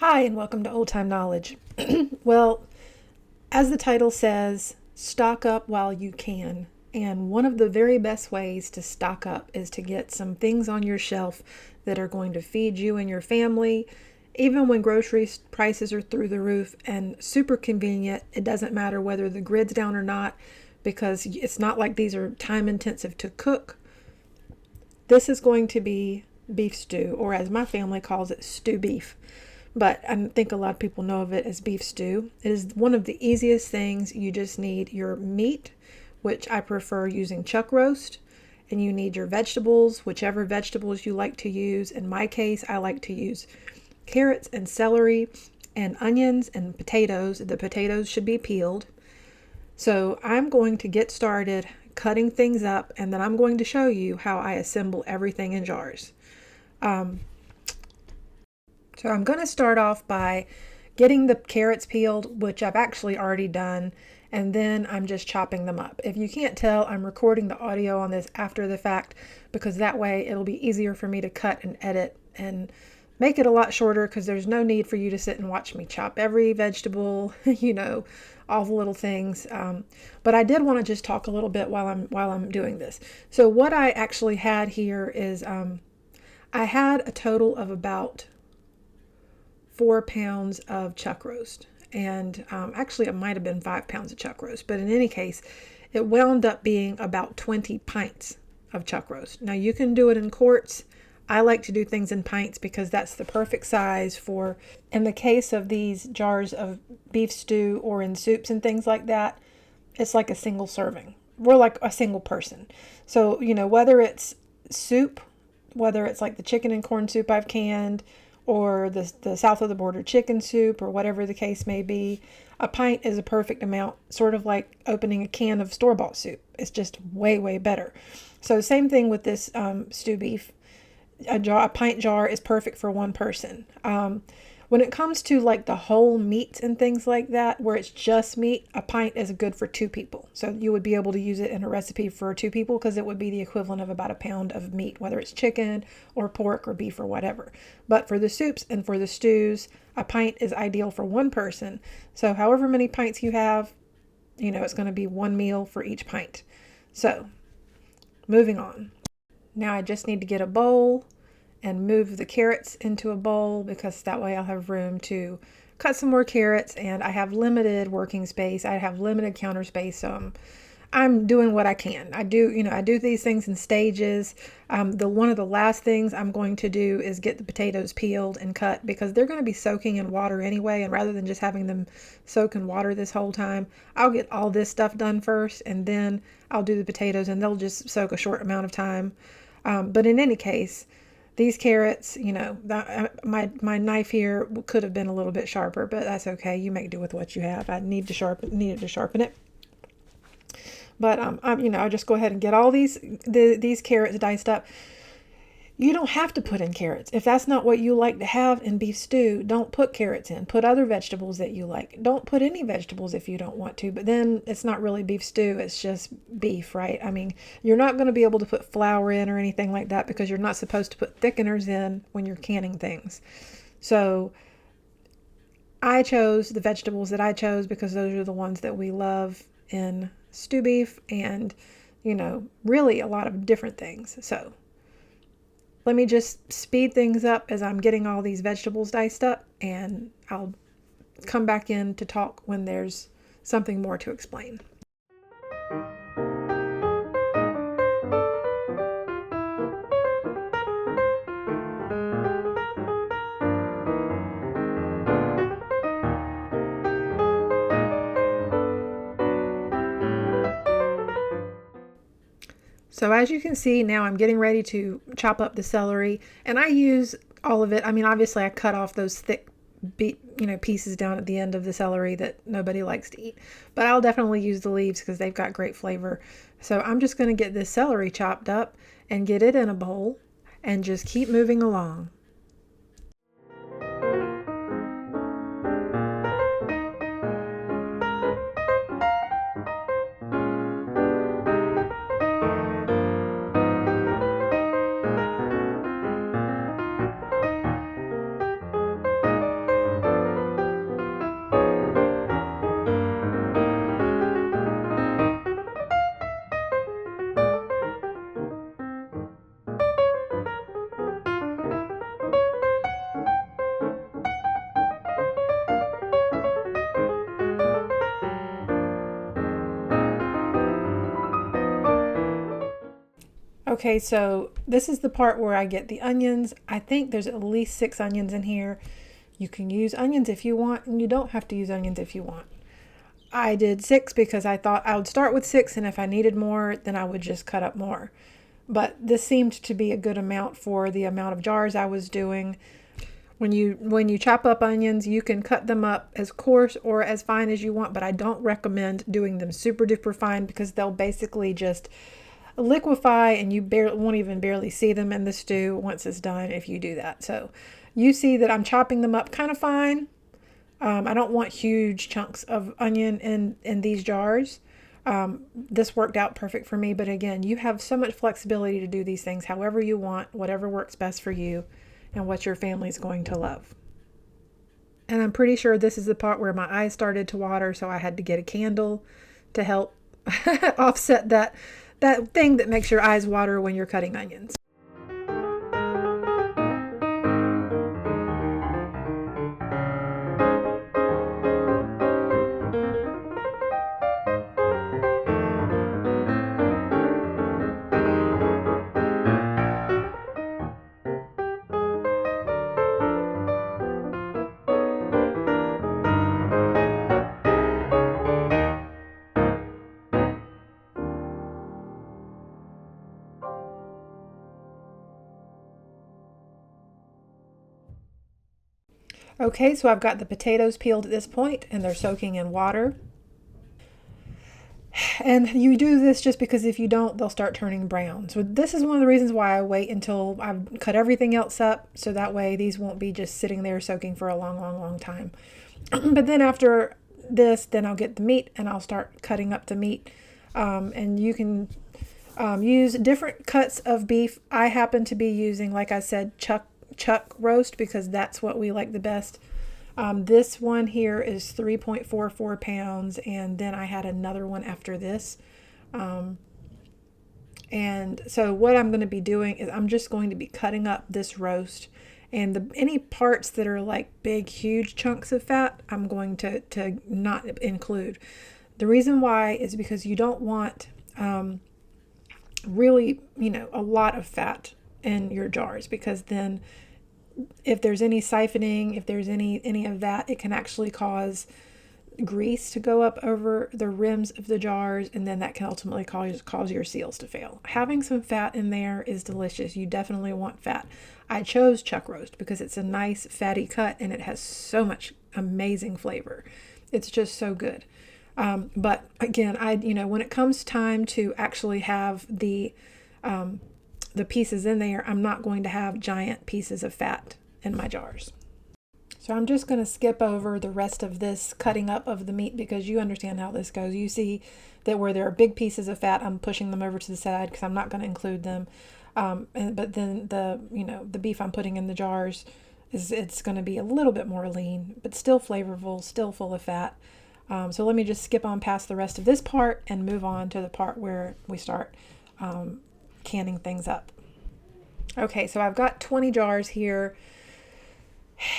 Hi, and welcome to Old Time Knowledge. Well, as the title says, stock up while you can. And one of the very best ways to stock up is to get some things on your shelf that are going to feed you and your family, even when grocery prices are through the roof and super convenient. It doesn't matter whether the grid's down or not, because it's not like these are time intensive to cook. This is going to be beef stew, or as my family calls it, stew beef. But I think a lot of people know of it as beef stew. It is one of the easiest things. You just need your meat, which I prefer using chuck roast, and you need your vegetables, whichever vegetables you like to use. In my case, I like to use carrots and celery and onions and potatoes. The potatoes should be peeled. So I'm going to get started cutting things up, and then I'm going to show you how I assemble everything in jars. So I'm going to start off by getting the carrots peeled, which I've actually already done, and then I'm just chopping them up. If you can't tell, I'm recording the audio on this after the fact because that way it'll be easier for me to cut and edit and make it a lot shorter, because there's no need for you to sit and watch me chop every vegetable, all the little things. But I did want to just talk a little bit while I'm doing this. So what I actually had here is I had a total of about 4 pounds of chuck roast, and actually it might have been 5 pounds of chuck roast, but in any case it wound up being about 20 pints of chuck roast. Now you can do it in quarts. I like to do things in pints because that's the perfect size for, in the case of these jars of beef stew or in soups and things like that, it's like a single serving. We're like a single person. So whether it's soup, whether it's like the chicken and corn soup I've canned, or the south of the border chicken soup, or whatever the case may be, a pint is a perfect amount, sort of like opening a can of store-bought soup. It's just way, way better. So same thing with this stew beef. A pint jar is perfect for one person. When it comes to like the whole meats and things like that, where it's just meat, a pint is good for 2 people. So you would be able to use it in a recipe for 2 people because it would be the equivalent of about a pound of meat, whether it's chicken or pork or beef or whatever. But for the soups and for the stews, a pint is ideal for one person. So however many pints you have, it's going to be one meal for each pint. So moving on. Now I just need to get a bowl and move the carrots into a bowl, because that way I'll have room to cut some more carrots, and I have limited working space. I have limited counter space, so I'm doing what I can. I do these things in stages. One of the last things I'm going to do is get the potatoes peeled and cut, because they're going to be soaking in water anyway, and rather than just having them soak in water this whole time, I'll get all this stuff done first, and then I'll do the potatoes, and they'll just soak a short amount of time. But in any case, these carrots, my knife here could have been a little bit sharper, but that's okay. You make do with what you have. I needed to sharpen it. But I'll just go ahead and get all these carrots diced up. You don't have to put in carrots. If that's not what you like to have in beef stew, don't put carrots in. Put other vegetables that you like. Don't put any vegetables if you don't want to, but then it's not really beef stew, it's just beef, right? I mean, you're not going to be able to put flour in or anything like that, because you're not supposed to put thickeners in when you're canning things. So I chose the vegetables that I chose because those are the ones that we love in stew beef, and really a lot of different things. So let me just speed things up as I'm getting all these vegetables diced up, and I'll come back in to talk when there's something more to explain. So as you can see, now I'm getting ready to chop up the celery, and I use all of it. I mean, obviously I cut off those thick pieces down at the end of the celery that nobody likes to eat, but I'll definitely use the leaves because they've got great flavor. So I'm just going to get this celery chopped up and get it in a bowl and just keep moving along. Okay, so this is the part where I get the onions. I think there's at least 6 onions in here. You can use onions if you want, and you don't have to use onions if you want. I did 6 because I thought I would start with 6, and if I needed more, then I would just cut up more. But this seemed to be a good amount for the amount of jars I was doing. When you chop up onions, you can cut them up as coarse or as fine as you want, but I don't recommend doing them super duper fine because they'll basically just liquefy and you won't even barely see them in the stew once it's done if you do that. So you see that I'm chopping them up kind of fine. I don't want huge chunks of onion in these jars. This worked out perfect for me, but again, you have so much flexibility to do these things however you want, whatever works best for you and what your family's going to love. And I'm pretty sure this is the part where my eyes started to water, so I had to get a candle to help offset that thing that makes your eyes water when you're cutting onions. Okay, so I've got the potatoes peeled at this point and they're soaking in water. And you do this just because if you don't, they'll start turning brown. So this is one of the reasons why I wait until I've cut everything else up, so that way these won't be just sitting there soaking for a long, long, long time. But then after this, then I'll get the meat and I'll start cutting up the meat. And you can use different cuts of beef. I happen to be using, like I said, chuck roast because that's what we like the best. This one here is 3.44 pounds, and then I had another one after this. And so what I'm going to be doing is I'm just going to be cutting up this roast, and any parts that are like big, huge chunks of fat, I'm going to not include. The reason why is because you don't want really, a lot of fat in your jars, because then if there's any siphoning, if there's any of that, it can actually cause grease to go up over the rims of the jars, and then that can ultimately cause your seals to fail. Having some fat in there is delicious. You definitely want fat. I chose chuck roast because it's a nice fatty cut and it has so much amazing flavor. It's just so good. But again, when it comes time to actually have the pieces in there, I'm not going to have giant pieces of fat in my jars. So I'm just going to skip over the rest of this cutting up of the meat because you understand how this goes. You see that where there are big pieces of fat, I'm pushing them over to the side because I'm not going to include them. But then the beef I'm putting in the jars it's going to be a little bit more lean, but still flavorful, still full of fat. So let me just skip on past the rest of this part and move on to the part where we start canning things up. Okay, so I've got 20 jars here.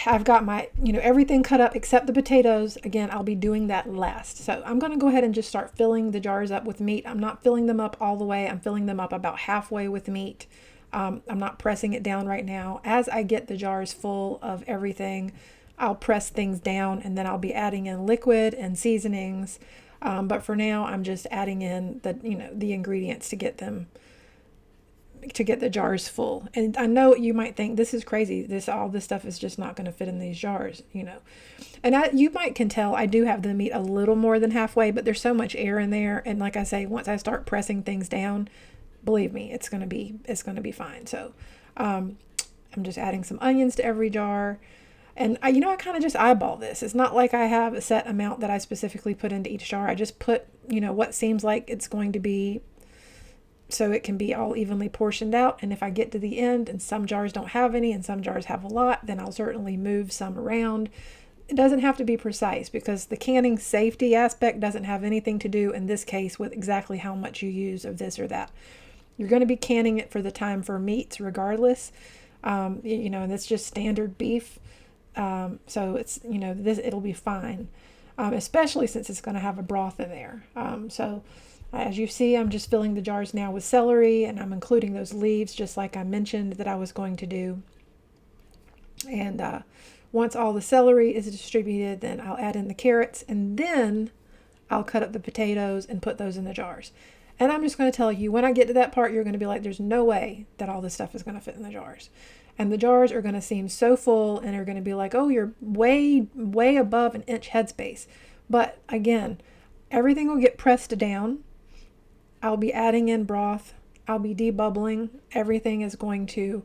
I've got my, everything cut up except the potatoes. Again, I'll be doing that last. So I'm going to go ahead and just start filling the jars up with meat. I'm not filling them up all the way. I'm filling them up about halfway with meat. I'm not pressing it down right now. As I get the jars full of everything, I'll press things down and then I'll be adding in liquid and seasonings. But for now, I'm just adding in the ingredients to get the jars full. And I know you might think this is crazy. All this stuff is just not going to fit in these jars, And you can tell I do have the meat a little more than halfway, but there's so much air in there. And like I say, once I start pressing things down, believe me, it's going to be fine. So I'm just adding some onions to every jar. And I kind of just eyeball this. It's not like I have a set amount that I specifically put into each jar. I just put, what seems like it's going to be, so it can be all evenly portioned out. And if I get to the end and some jars don't have any and some jars have a lot, then I'll certainly move some around. It doesn't have to be precise because the canning safety aspect doesn't have anything to do in this case with exactly how much you use of this or that. You're going to be canning it for the time for meats regardless. And it's just standard beef. So it's, it'll be fine. Especially since it's going to have a broth in there. So As you see, I'm just filling the jars now with celery, and I'm including those leaves just like I mentioned that I was going to do. And once all the celery is distributed, then I'll add in the carrots, and then I'll cut up the potatoes and put those in the jars. And I'm just going to tell you, when I get to that part, you're going to be like, there's no way that all this stuff is going to fit in the jars. And the jars are going to seem so full, and are going to be like, oh, you're way, way above an inch headspace. But again, everything will get pressed down. I'll be adding in broth. I'll be debubbling. Everything is going to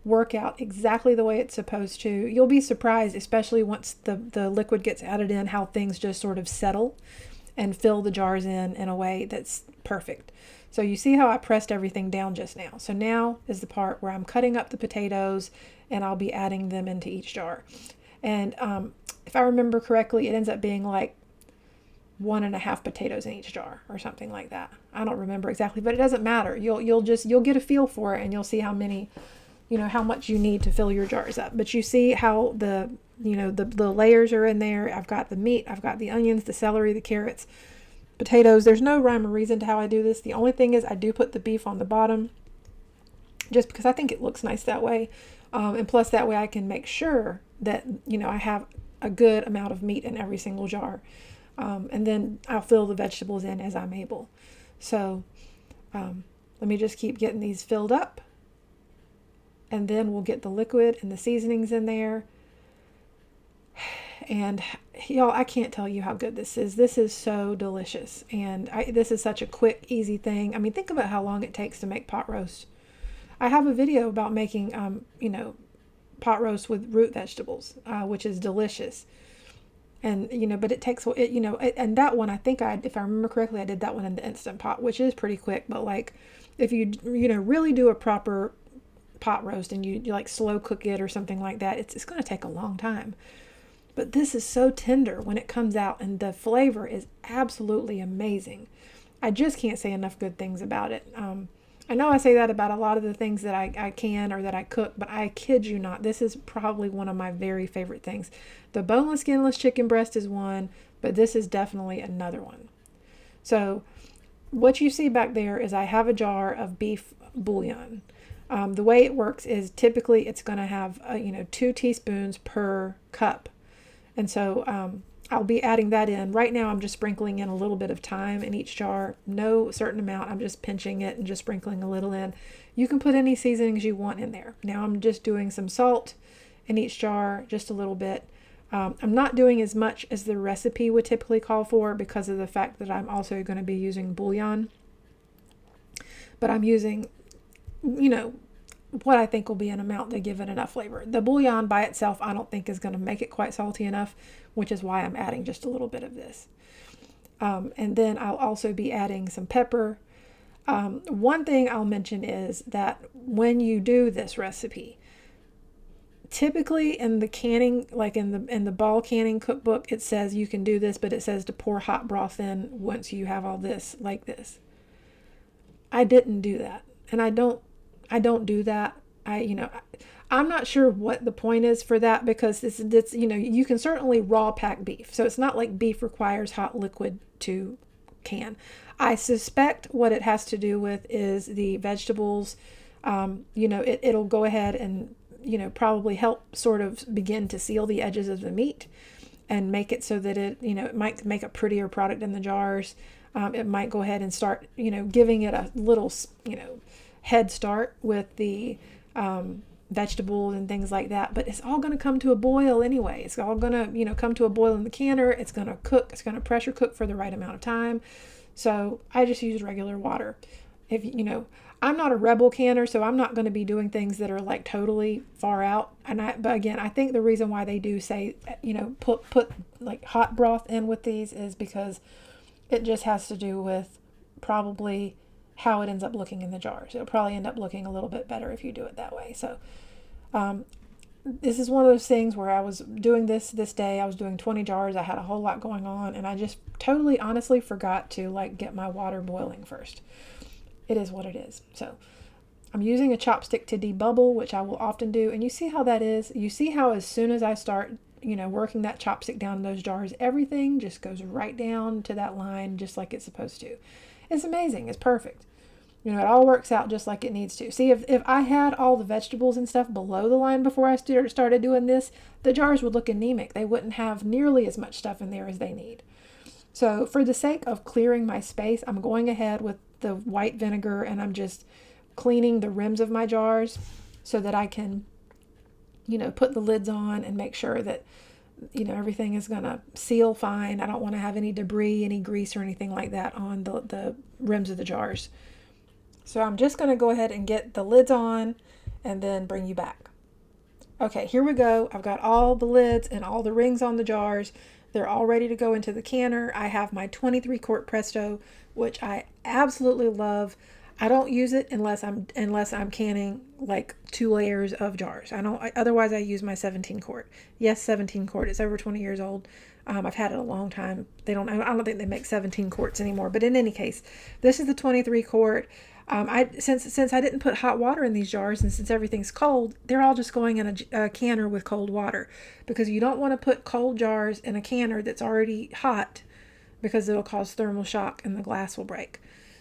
work out exactly the way it's supposed to. You'll be surprised, especially once the liquid gets added in, how things just sort of settle and fill the jars in a way that's perfect. So you see how I pressed everything down just now. So now is the part where I'm cutting up the potatoes, and I'll be adding them into each jar. And if I remember correctly, it ends up being like 1.5 potatoes in each jar or something like that. I don't remember exactly, but it doesn't matter. You'll get a feel for it, and you'll see how many, how much you need to fill your jars up. But you see how the layers are in there. I've got the meat, I've got the onions, the celery, the carrots, potatoes. There's no rhyme or reason to how I do this. The only thing is I do put the beef on the bottom just because I think it looks nice that way. And plus that way I can make sure that, I have a good amount of meat in every single jar. And then I'll fill the vegetables in as I'm able. So let me just keep getting these filled up. And then we'll get the liquid and the seasonings in there. And y'all, I can't tell you how good this is. This is so delicious. And this is such a quick, easy thing. I mean, think about how long it takes to make pot roast. I have a video about making, pot roast with root vegetables, which is delicious. And, but it takes, and that one, I think if I remember correctly, I did that one in the Instant Pot, which is pretty quick. But like, if you, really do a proper pot roast and you like slow cook it or something like that, it's going to take a long time. But this is so tender when it comes out, and the flavor is absolutely amazing. I just can't say enough good things about it. I know I say that about a lot of the things that I can or that I cook, but I kid you not, this is probably one of my very favorite things. The boneless, skinless chicken breast is one, but this is definitely another one. So what you see back there is I have a jar of beef bouillon. The way it works is typically it's going to have 2 teaspoons per cup. And so I'll be adding that in. Right now I'm just sprinkling in a little bit of thyme in each jar. No certain amount. I'm just pinching it and just sprinkling a little in. You can put any seasonings you want in there. Now I'm just doing some salt in each jar, just a little bit. I'm not doing as much as the recipe would typically call for because of the fact that I'm also going to be using bouillon. But I'm using, what I think will be an amount to give it enough flavor. The bouillon by itself, I don't think is going to make it quite salty enough, which is why I'm adding just a little bit of this. And then I'll also be adding some pepper. One thing I'll mention is that when you do this recipe, typically in the canning, like in the ball canning cookbook, it says you can do this, but it says to pour hot broth in once you have all this like this. I didn't do that, and I don't do that. I'm not sure what the point is for that, because it's you can certainly raw pack beef. So it's not like beef requires hot liquid to can. I suspect what it has to do with is the vegetables. It'll go ahead and, probably help sort of begin to seal the edges of the meat and make it so that it might make a prettier product in the jars. It might go ahead and start, giving it a little, head start with the vegetables and things like that. But it's all going to come to a boil anyway. It's all going to, come to a boil in the canner. It's going to cook. It's going to pressure cook for the right amount of time. So I just use regular water. If I'm not a rebel canner, so I'm not going to be doing things that are like totally far out. But again, I think the reason why they do say, put like hot broth in with these is because it just has to do with probably how it ends up looking in the jars. It'll probably end up looking a little bit better if you do it that way. So this is one of those things where I was doing this day. I was doing 20 jars. I had a whole lot going on, and I just totally honestly forgot to get my water boiling first. It is what it is. So I'm using a chopstick to debubble, which I will often do. And you see how that is? You see how as soon as I start, working that chopstick down in those jars, everything just goes right down to that line just like it's supposed to. It's amazing. It's perfect. You know, it all works out just like it needs to. See, if I had all the vegetables and stuff below the line before I started doing this, the jars would look anemic. They wouldn't have nearly as much stuff in there as they need. So for the sake of clearing my space, I'm going ahead with the white vinegar and I'm just cleaning the rims of my jars so that I can, put the lids on and make sure that, everything is going to seal fine. I don't want to have any debris, any grease or anything like that on the rims of the jars. So I'm just going to go ahead and get the lids on and then bring you back. Okay, here we go. I've got all the lids and all the rings on the jars. They're all ready to go into the canner. I have my 23 quart Presto, which I absolutely love. I don't use it unless I'm canning like 2 layers of jars. Otherwise I use my 17 quart. Yes, 17 quart. It's over 20 years old. I've had it a long time. I don't think they make 17 quarts anymore. But in any case, this is the 23 quart. Since I didn't put hot water in these jars and since everything's cold, they're all just going in a canner with cold water because you don't want to put cold jars in a canner that's already hot because it'll cause thermal shock and the glass will break.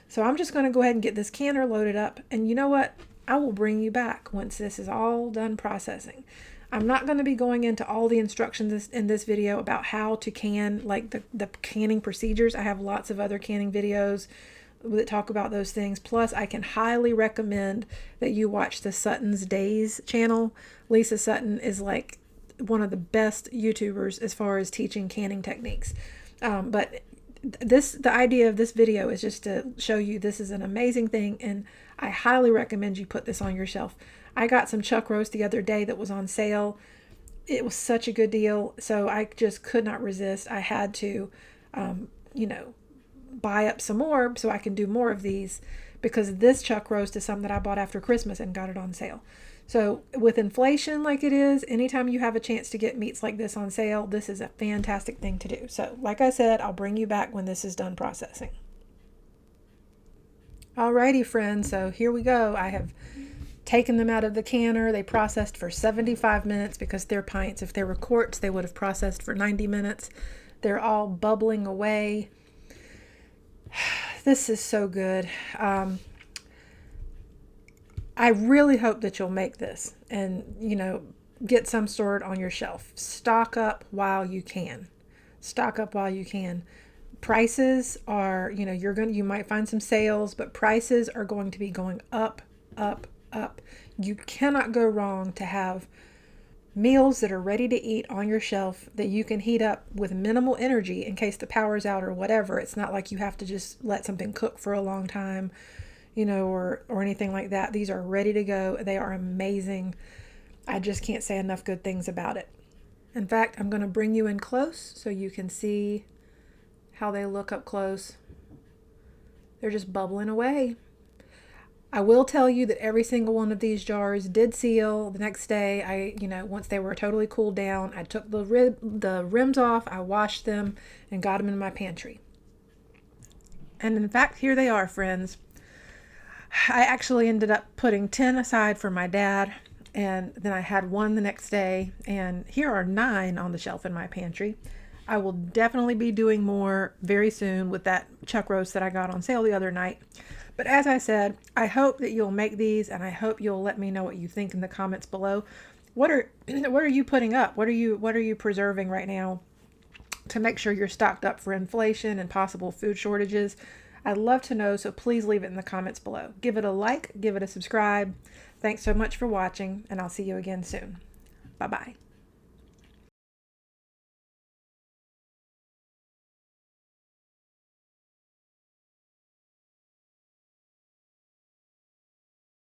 So I'm just going to go ahead and get this canner loaded up, and you know what? I will bring you back once this is all done processing. I'm not going to be going into all the instructions in this video about how to can, like the canning procedures. I have lots of other canning videos that talk about those things. Plus, I can highly recommend that you watch the Sutton's Days channel. Lisa Sutton is like one of the best YouTubers as far as teaching canning techniques. But the idea of this video is just to show you this is an amazing thing, and I highly recommend you put this on your shelf. I got some chuck roast the other day that was on sale. It was such a good deal, so I just could not resist. I had to, buy up some more so I can do more of these because this chuck roast is something that I bought after Christmas and got it on sale. So with inflation like it is, anytime you have a chance to get meats like this on sale, this is a fantastic thing to do. So like I said, I'll bring you back when this is done processing. Alrighty, friends, so here we go. I have taken them out of the canner. They processed for 75 minutes because they're pints. If they were quarts, they would have processed for 90 minutes. They're all bubbling away. This is so good. I really hope that you'll make this and, get some stored on your shelf. Stock up while you can. Stock up while you can. Prices are, you might find some sales, but prices are going to be going up, up, up. You cannot go wrong to have meals that are ready to eat on your shelf that you can heat up with minimal energy in case the power's out or whatever. It's not like you have to just let something cook for a long time, or anything like that. These are ready to go. They are amazing. I just can't say enough good things about it. In fact, I'm going to bring you in close so you can see how they look up close. They're just bubbling away. I will tell you that every single one of these jars did seal. The next day, once they were totally cooled down, I took the rims off, I washed them, and got them in my pantry. And in fact, here they are, friends. I actually ended up putting 10 aside for my dad, and then I had 1 the next day, and here are 9 on the shelf in my pantry. I will definitely be doing more very soon with that chuck roast that I got on sale the other night. But as I said, I hope that you'll make these, and I hope you'll let me know what you think in the comments below. What are you putting up? What are you preserving right now to make sure you're stocked up for inflation and possible food shortages? I'd love to know, so please leave it in the comments below. Give it a like, give it a subscribe. Thanks so much for watching, and I'll see you again soon. Bye-bye.